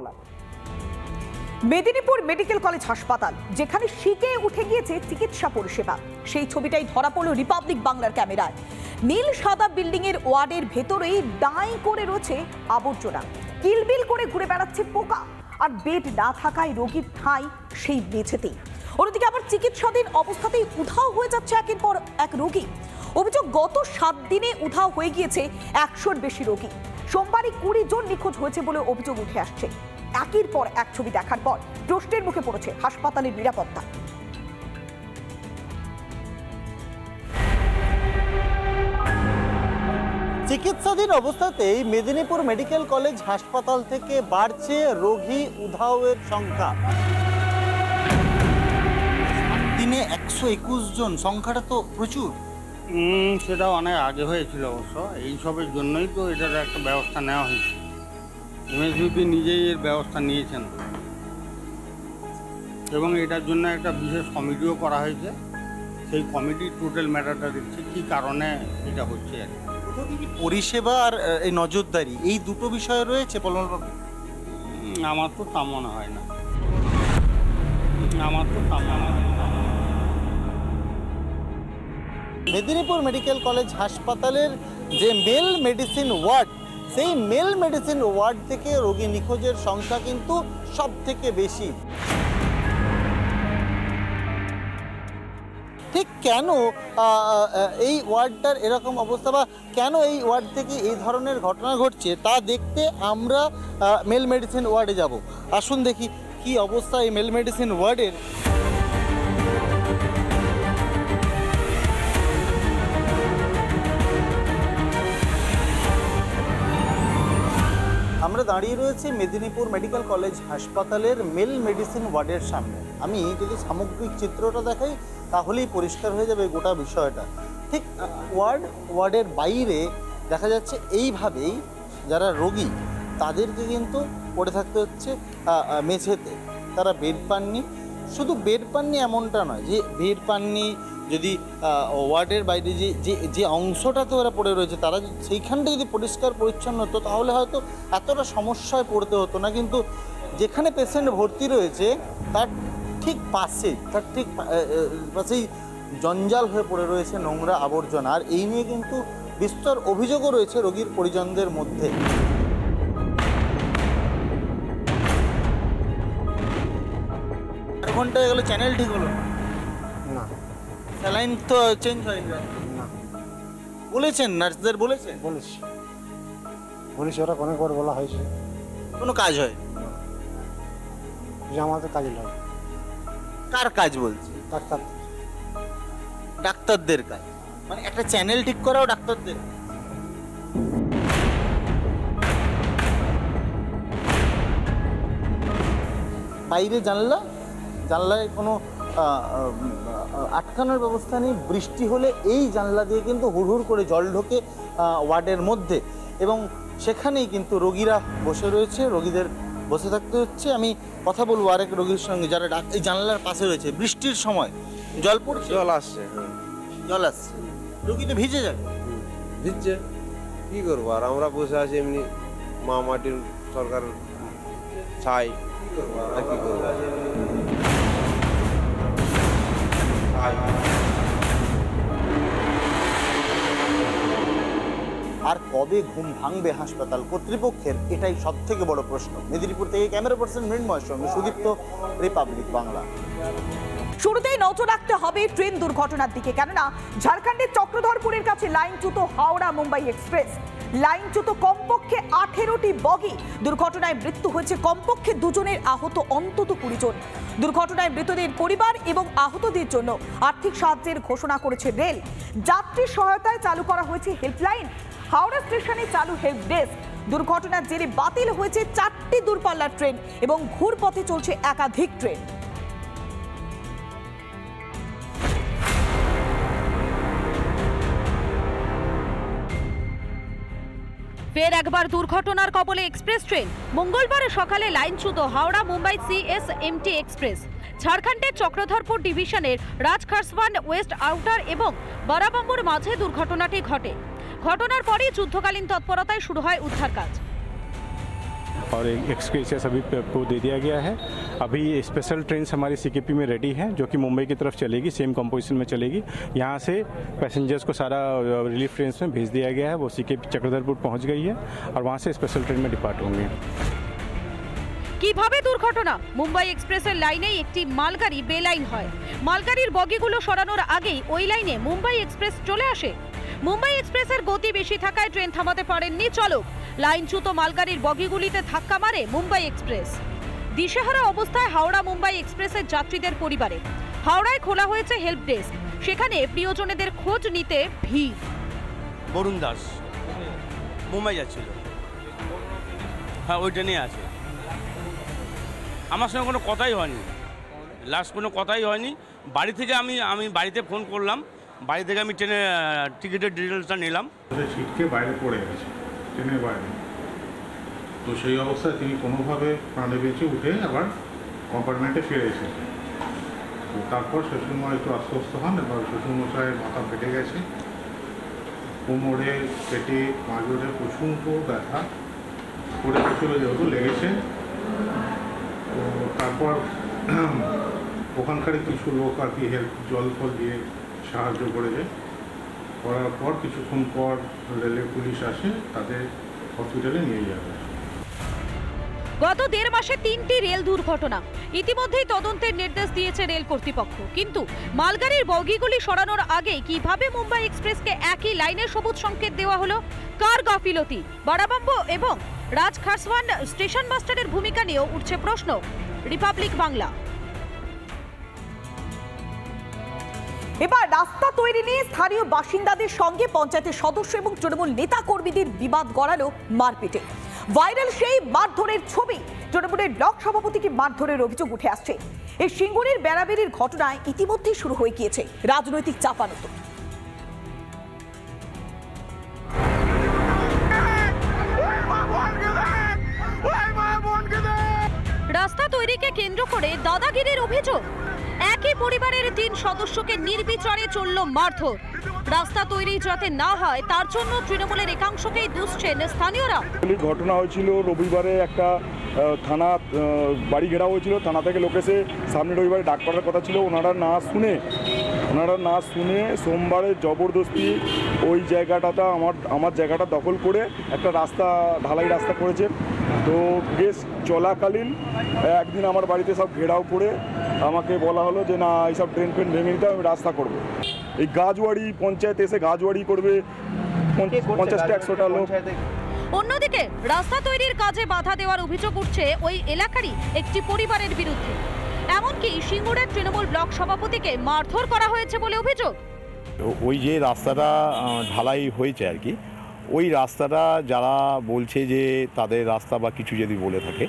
Bangla. Medinipur medical college হাসপাতাল, যেখানে শিখে উঠে গিয়েছে চিকিৎসা পরিষেবা, সেই ছবিটাই ধরা পড়ল রিপাবলিক বাংলার ক্যামেরায়। নীল সাদা বিল্ডিং এর ওয়ার্ডের ভেতরেই ডাই করে রয়েছে আবর্জনা, কিলবিল করে ঘুরে বেড়াচ্ছে পোকা, আর বেড না থাকায় রোগীর ঠাঁই সেই মেঝেতেই। অন্যদিকে আবার চিকিৎসাধীন অবস্থাতেই উধাও হয়ে যাচ্ছে একের পর এক রোগী। অভিযোগ, গত 7 দিনে উধাও হয়ে গিয়েছে 100-র বেশি রোগী। সোমবারই 20 জন নিখোঁজ হয়েছে বলে অভিযোগ উঠে আসছে। একের পর এক ছবি দেখার পর প্রশ্নের মুখে পড়েছে হাসপাতালের নিরাপত্তা। চিকিৎসাধীন অবস্থাতেই মেদিনীপুর মেডিকেল কলেজ হাসপাতাল থেকে বাড়ছে রোগী উধাওয়ের সংখ্যা। দিনে 121 জন, সংখ্যাটা তো প্রচুর। সেটা অনেক আগে হয়েছিল অবশ্য, এইসবের জন্যই তো এটার একটা ব্যবস্থা নেওয়া হয়েছে। এমএসভিপি নিজেই এর ব্যবস্থা নিয়েছেন এবং এটার জন্য একটা বিশেষ কমিটিও করা হয়েছে। সেই কমিটি টোটাল ম্যাটারটা দেখছে কী কারণে এটা হচ্ছে আর কি। পরিষেবা আর এই নজরদারি, এই দুটো বিষয় রয়েছে পলমলবাবু? আমার তো তা মনে হয় না, আমার তো তা মনে হয় না। মেদিনীপুর মেডিকেল কলেজ হাসপাতালের যে মেল মেডিসিন ওয়ার্ড, সেই মেল মেডিসিন ওয়ার্ড থেকে রোগী নিখোঁজের সংখ্যা কিন্তু সব থেকে বেশি। ঠিক কেন এই ওয়ার্ডটার এরকম অবস্থা, বা কেন এই ওয়ার্ড থেকে এই ধরনের ঘটনা ঘটছে, তা দেখতে আমরা মেল মেডিসিন ওয়ার্ডে যাব। আসুন দেখি কি অবস্থা এই মেল মেডিসিন ওয়ার্ডের। আমরা দাঁড়িয়ে রয়েছি মেদিনীপুর মেডিকেল কলেজ হাসপাতালের মেল মেডিসিন ওয়ার্ডের সামনে। আমি যদি সামগ্রিক চিত্রটা দেখাই তাহলেই পরিষ্কার হয়ে যাবে গোটা বিষয়টা। ঠিক ওয়ার্ডের বাইরে দেখা যাচ্ছে এইভাবেই যারা রোগী তাদেরকে কিন্তু পড়ে থাকতে হচ্ছে মেঝেতে। তারা বেড পাননি, শুধু বেড পাননি এমনটা নয় যে বেড পাননি, যদি ওয়ার্ডের বাইরে যে অংশটাতে ওরা পড়ে রয়েছে তারা সেইখানটা যদি পরিষ্কার পরিচ্ছন্ন হতো তাহলে হয়তো এতটা সমস্যায় পড়তে হতো না। কিন্তু যেখানে পেশেন্ট ভর্তি রয়েছে তার ঠিক পাশেই জঞ্জাল হয়ে পড়ে রয়েছে নোংরা আবর্জনা। আর এই নিয়ে কিন্তু বিস্তর অভিযোগও রয়েছে রোগীর পরিজনদের মধ্যে। ঘন্টা হয়ে গেল, চ্যানেল ঠিক হলো না, স্যালাইন তো চেঞ্জ হয়নি না। বলেছেন নার্সদের? বলেছেন? বলেছি, ওরা অনেকবার বলা হয়েছে, কোনো কাজ হয়? আমাদের কাজে লাগে। কার কাজ বলছি? ডাক্তারদের কাজ। মানে একটা চ্যানেল ঠিক করাও ডাক্তারদের। বাইরে জানলায় কোনো আটকানোর ব্যবস্থা নেই। বৃষ্টি হলে এই জানলা দিয়ে কিন্তু হুড়হুড় করে জল ঢোকে ওয়ার্ডের মধ্যে, এবং সেখানেই কিন্তু রোগীরা বসে রয়েছে, রোগীদের বসে থাকতে হচ্ছে। আমি কথা বলবো আরেক রোগীর সঙ্গে যারা এই জানলার পাশে রয়েছে। বৃষ্টির সময় জল পড়ছে, জল আসছে, রোগী তো ভিজে যাবে। ভিজছে, কি করবো? আর আমরা বসে আছি এমনি মা মাটির সরকার ছাই, আর কি করবো? আর কবে ঘুম ভাঙবে হাসপাতাল কর্তৃপক্ষের, এটাই সব থেকে বড় প্রশ্ন। মেদিনীপুর থেকে ক্যামেরা পার্সন মৃন্ময়ের সঙ্গে সুদীপ্ত, রিপাবলিক বাংলা। শুরুতেই নজর রাখতে হবে ট্রেন দুর্ঘটনার দিকে, কেননা ঝাড়খণ্ডের চক্রধরপুরের কাছে লাইনচ্যুত হাওড়া মুম্বাই এক্সপ্রেস। লাইনচ্যুত কমপক্ষে 18টি বগি। দুর্ঘটনায় মৃত্যু হয়েছে কমপক্ষে 2 জনের, আহত অন্তত 20 জন। দুর্ঘটনায় মৃতদের পরিবার এবং আহতদের জন্য আর্থিক সাহায্যের ঘোষণা করেছে রেল। যাত্রী সহায়তায় চালু করা হয়েছে হেল্পলাইন। হাওড়া স্টেশনে চালু হেল্প ডেস্ক। দুর্ঘটনার জেরে বাতিল হয়েছে 4টি দূরপাল্লার ট্রেন এবং ঘুরপথে চলছে একাধিক ট্রেন। ফের একবার দুর্ঘটনার কবলে এক্সপ্রেস ট্রেন। মঙ্গলবার সকালে লাইনচ্যুত হাওড়া মুম্বাই CSMT এক্সপ্রেস। ঝাড়খণ্ডের চক্রধরপুর ডিভিশনের রাজখারসওয়ান ওয়েস্ট আউটার এবং বারাবাম্বুর মাঝে দুর্ঘটনাটি ঘটে। ঘটনার পরই যুদ্ধকালীন তৎপরতায় শুরু হয় উদ্ধার কাজ। और एक्सक्रेशियस अभी को दे दिया गया है। अभी स्पेशल ट्रेन हमारी सीकेपी में रेडी है जो कि मुंबई की तरफ चलेगी, सेम कंपोजिशन में चलेगी। यहाँ से पैसेंजर्स को सारा रिलीफ ट्रेन में भेज दिया गया है, वो सीकेपी चक्रधरपुर पहुँच गई है और वहाँ से स्पेशल ट्रेन में डिपार्ट होंगे। কিভাবে দুর্ঘটনা? মুম্বাই এক্সপ্রেসের লাইনেই একটি মালগাড়ি বেলাইন হয়। মালগাড়ির বগিগুলো সরানোর আগেই ওই লাইনে মুম্বাই এক্সপ্রেস চলে আসে। মুম্বাই এক্সপ্রেসের গতি বেশি থাকায় ট্রেন থামাতে পারেননি চালক। লাইনচ্যুত মালগাড়ির বগিগুলিতে ধাক্কা মারে মুম্বাই এক্সপ্রেস। দিশেহারা অবস্থায় হাওড়া মুম্বাই এক্সপ্রেসের যাত্রীদের পরিবারে। হাওড়ায় খোলা হয়েছে হেল্প ডেস্ক, সেখানে প্রিয়জনেদের খোঁজ নিতে ভিড়। বরুণ দাস মুম্বাই যাচ্ছিল, হ্যাঁ ওই ট্রেনে আছে। আমার সঙ্গে কোনো কথাই হয়নি, লাস্ট কোনো কথাই হয়নি। বাড়ি থেকে আমি বাড়িতে ফোন করলাম, বাড়ি থেকে আমি ট্রেনে টিকিটের ডিটেলসটা নিলাম। সিটকে বাইরে পড়ে গেছে, ট্রেনের বাইরে। তো সেই অবস্থায় তিনি কোনোভাবে প্রাণে বেঁচে উঠে আবার কম্পার্টমেন্টে ফিরে এসেছেন। তো তারপর শ্বশুরমশাই একটু আশ্বস্ত হন, এবার শ্বশুরমশাইয়ের মাথা ফেটে গেছে, কোমরে, পেটে, মাঝরে প্রচণ্ড ব্যথা পড়ে গেছিল, যেহেতু লেগেছে। তো তারপর ওখানকার কিছু লোক আর কি হেল্প জল ফল দিয়ে সাহায্য করেছে। করার পর কিছুক্ষণ পর রেলের পুলিশ আসে, তাদের হসপিটালে নিয়ে যাবে। গত 1.5 মাসে 3টি রেল দুর্ঘটনা। ইতিমধ্যেই তদন্তের নির্দেশ দিয়েছে রেল কর্তৃপক্ষ, কিন্তু মালগাড়ির বগিগুলি সরানোর আগে কিভাবে মুম্বাই এক্সপ্রেসকে একই লাইনে সবুজ সংকেত দেওয়া হলো? কার গাফিলতি? বারাবাম্বো এবং রাজ খারসওয়ান স্টেশন মাস্টারের ভূমিকা নিয়েও উঠছে প্রশ্ন। রিপাবলিক বাংলা। এবার রাস্তা তৈরি নিয়ে স্থানীয় বাসিন্দাদের সঙ্গে পঞ্চায়েতের সদস্য এবং তৃণমূল নেতা কর্মীদের বিবাদ গড়ালো মারপিটে। ভাইরাল সেই মারধরের ছবি, তৃণমূলের ব্লক সভাপতিকে মারধরের অভিযোগ উঠে আসছে। এই সিঙ্গুরের বেড়াবেড়ির ঘটনায় ইতিমধ্যেই শুরু হয়ে গিয়েছে রাজনৈতিক চাপানোতর। রাস্তা তৈরিকে কেন্দ্র করে দাদাগিরির অভিযোগ। একই পরিবারের 3 সদস্যকে নির্বিচারে চলল মারধর। রাস্তা তৈরি যাতে না হয় তার জন্য তৃণমূলের একাংশকেই দুষছেন স্থানীয়রা। ঘটনা হয়েছিল রবিবারে, একটা থানা বাড়ি ঘেরাও হয়েছিল, থানা থেকে লোক এসে সামনে রবিবারে ডাক পড়ার কথা ছিল, ওনারা না শুনে সোমবারে জবরদস্তি ওই জায়গাটাতে আমার জায়গাটা দখল করে একটা রাস্তা, ঢালাই রাস্তা করেছে। তো বেশ চলাকালীন একদিন আমার বাড়িতে সব ঘেরাও করে আমাকে বলা হলো যে না, এইসব ড্রেন ফ্রেন ভেঙে নিতে আমি রাস্তা করবো। এই গাজওয়াড়ি পঞ্চায়েত এসে গাজওয়াড়ি করবে 50-100টা লোক। অন্যদিকে রাস্তা তৈরির কাজে বাধা দেওয়ার অভিযোগ উঠছে ওই এলাকারই একটি পরিবারের বিরুদ্ধে। এমনকি সিঙ্গুরের তৃণমূল ব্লক সভাপতিকে মারধর করা হয়েছে বলে অভিযোগ। ওই যে রাস্তাটা ঢালাই হয়েছে আর কি, ওই রাস্তাটা যারা বলছে যে তাদের রাস্তা বা কিছু যদি বলে থাকে,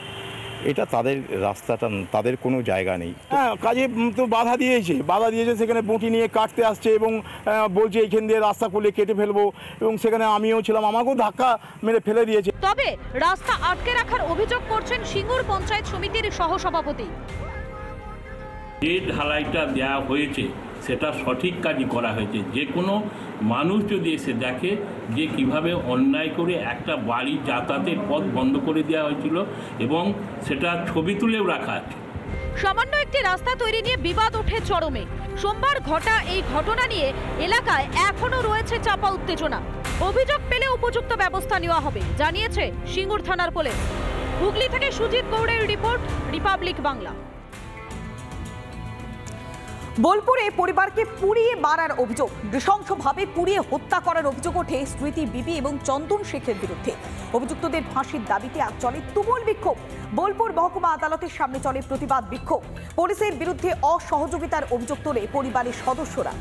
এটা তাদের রাস্তাটা, তাদের কোনো জায়গা নেই। হ্যাঁ, কাজে তো বাধা দিয়েছে, সেখানে বঁটি নিয়ে কাটতে আসছে এবং বলছে এইখান দিয়ে রাস্তা করলে কেটে ফেলবো, এবং সেখানে আমিও ছিলাম, আমাকেও ধাক্কা মেরে ফেলে দিয়েছে। তবে রাস্তা আটকে রাখার অভিযোগ করছেন সিঙ্গুর পঞ্চায়েত সমিতির সহসভাপতি। যে ঢালাইটা দেওয়া হয়েছে সেটা সঠিক কাজই করা হয়েছে। যে কোনো মানুষ যদি এসে দেখে যে কিভাবে অন্যায় করে একটা বাড়ি যাতায়াতের পথ বন্ধ করে দেওয়া হয়েছিল, এবং সেটা ছবি তুলেও রাখা আছে। সামান্য একটি রাস্তা তৈরি নিয়ে বিবাদ ওঠে চরমে। সোমবার ঘটা এই ঘটনা নিয়ে এলাকায় এখনো রয়েছে চাপা উত্তেজনা। অভিযোগ পেলে উপযুক্ত ব্যবস্থা নেওয়া হবে জানিয়েছে সিঙ্গুর থানার পুলিশ। হুগলি থেকে সুজিত গৌড়ের রিপোর্ট, রিপাবলিক বাংলা। বোলপুরে পরিবারকে পুড়িয়ে মারার অভিযোগ, নৃশংসভাবে পুড়িয়ে হত্যা করার অভিযোগ ওঠে স্মৃতি বিবি এবং চন্দন শেখের বিরুদ্ধে। অভিযুক্তদের ফাঁসির দাবিতে আজ চলে তুমুল বিক্ষোভ। বোলপুর মহকুমা আদালতের সামনে চলে প্রতিবাদ বিক্ষোভ। পুলিশের বিরুদ্ধে অসহযোগিতার অভিযোগ তোলে পরিবারের সদস্যরা।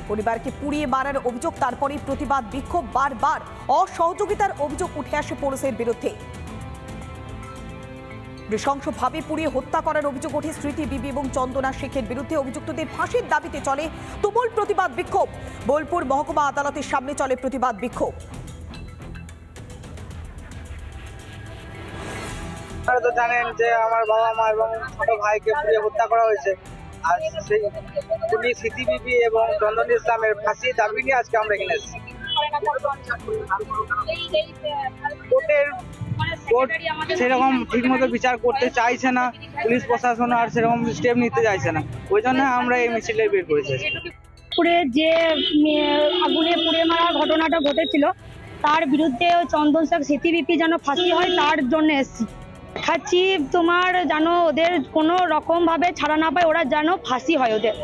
পরিবারকে পুড়িয়ে মারার অভিযোগ, তারপরে প্রতিবাদ বিক্ষোভ। বারবার অসহযোগিতার অভিযোগ উঠে আসে পুলিশের বিরুদ্ধে। নৃশংসভাবে পুড়িয়ে হত্যা করার অভিযোগ ওঠে স্মৃতি বিবি এবং চন্দনা শেখের বিরুদ্ধে। অভিযুক্তদের ফাঁসির দাবিতে চলে তুমুল প্রতিবাদ বিক্ষোভ। বোলপুর মহকুমা আদালতের সামনে চলে প্রতিবাদ বিক্ষোভ। আপনারা তো জানেন যে আমার বাবা মা এবং ছোট ভাইকে পুড়িয়ে হত্যা করা হয়েছে। আর সেই স্মৃতি বিবি এবং চন্দন ইসলামের ফাঁসির দাবি নিয়ে আজকে আমরা এখানে এসেছি। কোর্ট সেরকম ঠিক মতো বিচার করতে চাইছে না, পুলিশ প্রশাসন আর সেরকম স্টেপ নিতে চাইছে না, ওই জন্য আমরা এই মিছিলে বের করেছি। যে আগুনে পুড়ে মারা ঘটনাটা ঘটেছিল তার বিরুদ্ধে চন্দন শেখ সিটিবিপি যেন ফাঁসি হয় তার জন্য এসেছি। খাচ্ছি তোমার যেন ওদের কোনো রকম ভাবে ছাড়া না পায়, ওরা যেন ফাঁসি হয় ওদের।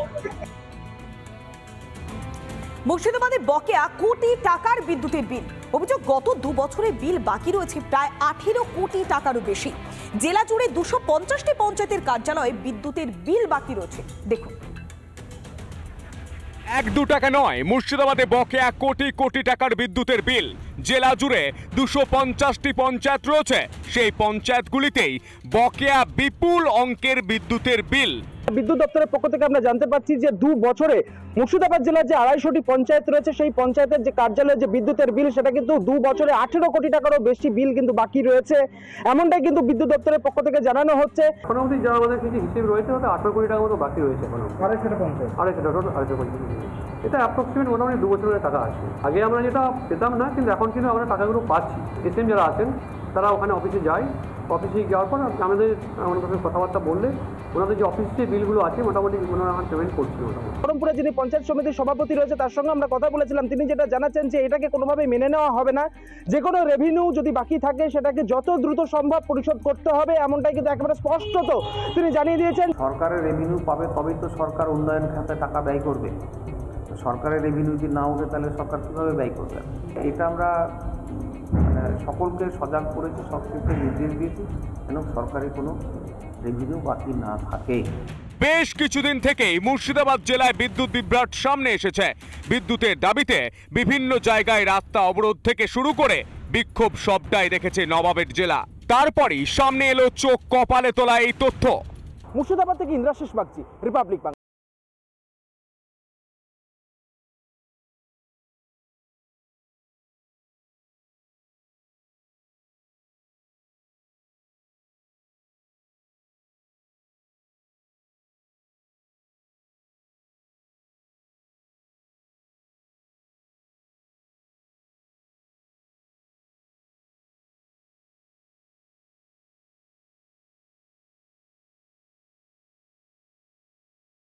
মুর্শিদাবাদে বকেয়া কোটি টাকার বিদ্যুতের বিল। অভিযোগ গত 2 বছরে বিল বাকি রয়েছে প্রায় 18 কোটি টাকারও বেশি। জেলা জুড়ে 250টি পঞ্চায়েতের কার্যালয়ে বিদ্যুতের বিল বাকি রয়েছে। দেখুন, 1-2 টাকা নয়, মুর্শিদাবাদে বকেয়া কোটি কোটি টাকার বিদ্যুতের বিল। জেলা জুড়ে 250টি পঞ্চায়েত রয়েছে, সেই পঞ্চায়েতগুলিতেই বকেয়া বিপুল অঙ্কের বিদ্যুতের বিল। বিদ্যুৎ দপ্তরের পক্ষ থেকে আমরা জানতে পারছি যে 2 বছরে মুর্শিদাবাদ জেলার যে 250টি পঞ্চায়েত রয়েছে সেই পঞ্চায়েতের যে কার্যালয়ের যে বিদ্যুতের বিল সেটা কিন্তু 2 বছরে 18 কোটি টাকারও বেশি বিল কিন্তু বাকি রয়েছে, এমনটাই কিন্তু বিদ্যুৎ দপ্তরের পক্ষ থেকে জানানো হচ্ছে। এখনো অবধি যা আমাদের কিছু হিসেব রয়েছে ওটা 18 কোটি টাকা মতো বাকি রয়েছে এখনো। আড়াইশো কোটি। এটা অ্যাপ্রক্সিমেট মোটামুটি 2 বছরের টাকা আছে। আগে আমরা যেটা পেতাম না, কিন্তু এখন কিন্তু আমরা টাকাগুলো পাচ্ছি। এসএম যারা আছেন তারা ওখানে অফিসে যায়, অফিসে যাওয়ার পর আমাদের সাথে কথাবার্তা বললে ওনাদের যে অফিসে বিলগুলো আছে মোটামুটি ওনারা এখন পেমেন্ট করছে। বহরমপুরে যিনি পঞ্চায়েত সমিতির সভাপতি রয়েছে তার সঙ্গে আমরা কথা বলেছিলাম, তিনি যেটা জানাচ্ছেন যে এটাকে কোনোভাবেই মেনে নেওয়া হবে না, যে কোনো রেভিনিউ যদি বাকি থাকে সেটাকে যত দ্রুত সম্ভব পরিশোধ করতে হবে, এমনটাই কিন্তু একেবারে স্পষ্টত তিনি জানিয়ে দিয়েছেন। সরকারের রেভিনিউ পাবে তবেই তো সরকার উন্নয়ন খাতে টাকা ব্যয় করবে। সরকারের রেভিনিউ যদি না ওঠে তাহলে সরকার কীভাবে ব্যয় করবে? এটা আমরা সকলকে সজাগ করেছি, সবকিছু নির্দেশ দিয়েছি যেন সরকারের কোনো রেভিনিউ বাকি না থাকে। বেশ কিছুদিন থেকেই মুর্শিদাবাদ জেলায় বিদ্যুৎ বিভ্রাট সামনে এসেছে। বিদ্যুতের দাবিতে বিভিন্ন জায়গায় রাস্তা অবরোধ থেকে শুরু করে বিক্ষোভ সবটাই দেখেছে নবাবের জেলা। তারপরই সামনে এলো চোখ কপালে তোলা এই তথ্য। মুর্শিদাবাদ থেকে ইন্দ্রাশিস বাগচি, রিপাবলিক বাংলা।